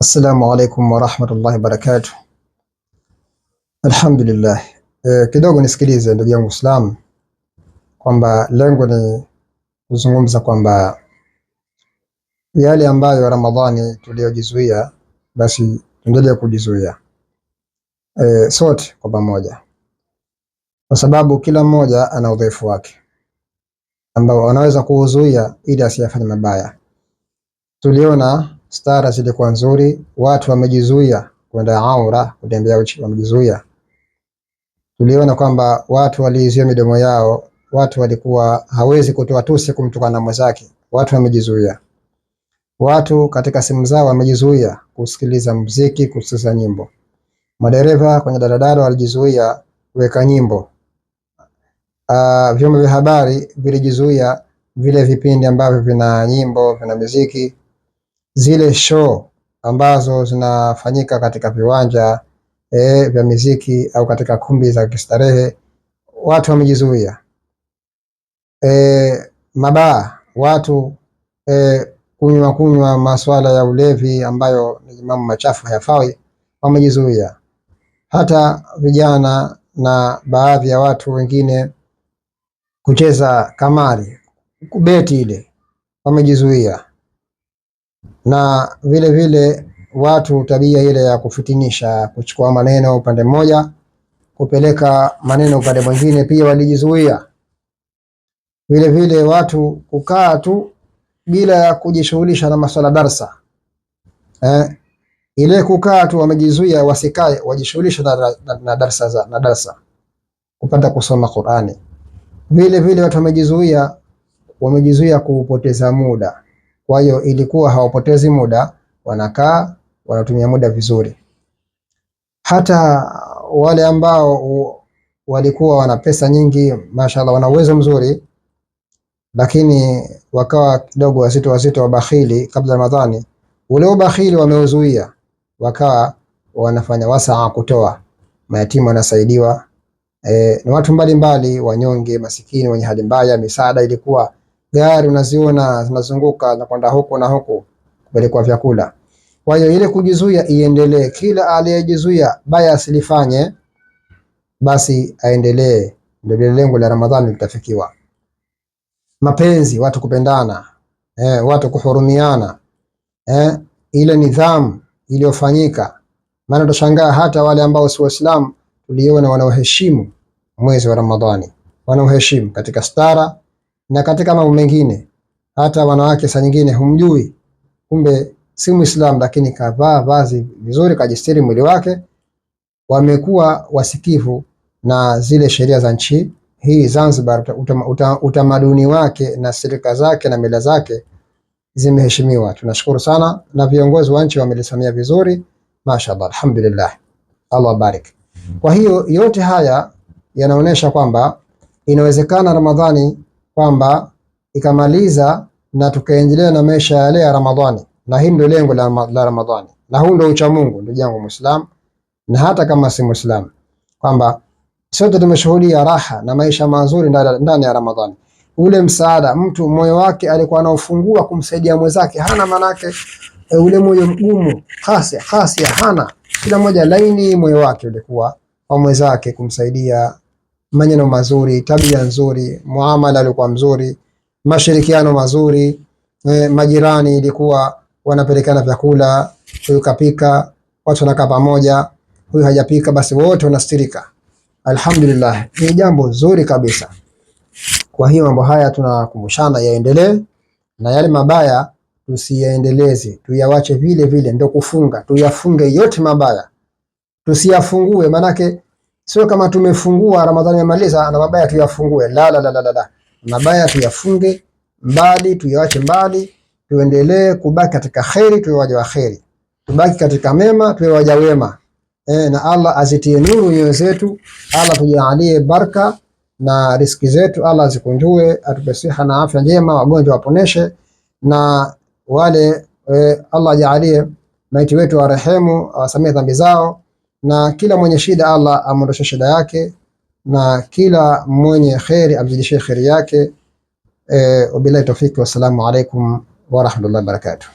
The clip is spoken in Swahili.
Assalamu alaikum warahmatullahi wabarakatuh. Alhamdulillah. Kidogo nisikilize ndugu yangu Islam, kwamba lengo ni kuzungumza kwamba yale ambayo Ramadhani tuliyojizuia basi tuendelee kujizuia sote kwa pamoja, kwa sababu kila mmoja ana udhaifu wake ambao anaweza kuuzuia ili asiyafanye mabaya. Tuliona stara zilikuwa nzuri, watu wamejizuia kwenda aura, kutembea uchi, wamejizuia. Tuliona kwamba watu walizuia midomo yao, watu walikuwa hawezi kutoa tusi kumtukana na mwenzake, watu wamejizuia. Watu katika simu zao wamejizuia kusikiliza muziki, kusikiliza nyimbo. Madereva kwenye daladala walijizuia kuweka nyimbo. Vyombo vya habari vilijizuia vile vipindi ambavyo vina nyimbo, vina muziki. Zile show ambazo zinafanyika katika viwanja vya muziki au katika kumbi za kistarehe, watu wamejizuia. Mabaa, watu kunywa masuala ya ulevi ambayo ni mambo machafu hayafai, wamejizuia. Hata vijana na baadhi ya watu wengine kucheza kamari, kubeti ile, wamejizuia. Na vile vile watu tabia ile ya kufitinisha, kuchukua maneno upande mmoja kupeleka maneno upande mwingine, pia walijizuia. Vile vile watu kukaa tu bila ya kujishughulisha na masuala darsa, ile kukaa tu wamejizuia, wasikae wajishughulisha na darsa kupata kusoma Qur'ani. Vile vile watu wamejizuia kupoteza muda. Kwa hiyo ilikuwa hawapotezi muda, wanakaa wanatumia muda vizuri. Hata wale ambao walikuwa wana pesa nyingi, mashallah, wana uwezo mzuri, lakini wakawa kidogo wazito wabakhili kabla Ramadhani, ule ubakhili wameuzuia, wakawa wanafanya wasaa kutoa, mayatima wanasaidiwa, na watu mbalimbali, wanyonge, masikini, wenye hali mbaya. Misaada ilikuwa gari unaziona zinazunguka na kwenda huko na huko kupelekwa vyakula. Kwa hiyo ile kujizuia iendelee, kila aliyejizuia baya asilifanye, basi aendelee, ndio lengo la Ramadhani litafikiwa. Mapenzi, watu kupendana, watu kuhurumiana, ile nidhamu iliyofanyika. Maana tutashangaa hata wale ambao si Waislamu tuliona wanaoheshimu mwezi wa Ramadhani, wanaoheshimu katika stara na katika mambo mengine. Hata wanawake saa nyingine humjui, kumbe si Muislamu, lakini kavaa vazi vizuri, kajistiri mwili wake. Wamekuwa wasikivu na zile sheria za nchi hii Zanzibar, utamaduni wake na silika zake na mila zake zimeheshimiwa. Tunashukuru sana, na viongozi wa nchi wamelisimamia vizuri, mashaallah, alhamdulillah, Allah barik. Kwa hiyo yote haya yanaonesha kwamba inawezekana Ramadhani kwamba ikamaliza na tukaendelea na maisha yale ya Ramadhani, na hii ndio lengo la Ramadhani, na huu ndio ucha Mungu, ndugu yangu Muislam na hata kama si Muislam, kwamba sote tumeshuhudia raha na maisha mazuri ndani ya Ramadhani. Ule msaada, mtu moyo wake alikuwa anaufungua kumsaidia mwenzake, hana manake ule moyo mgumu hasi hana, kila mmoja laini moyo wake ulikuwa kwa mwenzake kumsaidia, maneno mazuri, tabia nzuri, muamala alikuwa mzuri, mashirikiano mazuri, majirani ilikuwa wanapelekana vyakula, huyu kapika, watu wanakaa pamoja, huyu hajapika, basi wote wanastirika. Alhamdulillah, ni jambo zuri kabisa. Kwa hiyo mambo haya tunakumbushana yaendelee, na yale mabaya tusiyaendeleze, tuyawache vile vile. Ndio kufunga, tuyafunge yote mabaya, tusiyafungue. Manake sio kama tumefungua Ramadhani imemaliza na mabaya tuyafungue, la. Mabaya tuyafunge mbali, tuyawache mbali, tuendelee kubaki katika khairi, tuwe waja wa khairi, tubaki katika mema, tuwe waja wema. Na Allah azitie nuru nyoyo zetu, Allah tujalie baraka na riziki zetu, Allah zikunjue, atupe siha na afya njema, wagonjwa waponeshe, na wale Allah ajalie maiti wetu warehemu, awasamee dhambi zao, na kila mwenye shida Allah amondoshe shida yake, na kila mwenye khairi amzidishie khairi yake. Wabillahi tawfiki, wassalamu alaikum warahmatullahi wabarakatuh.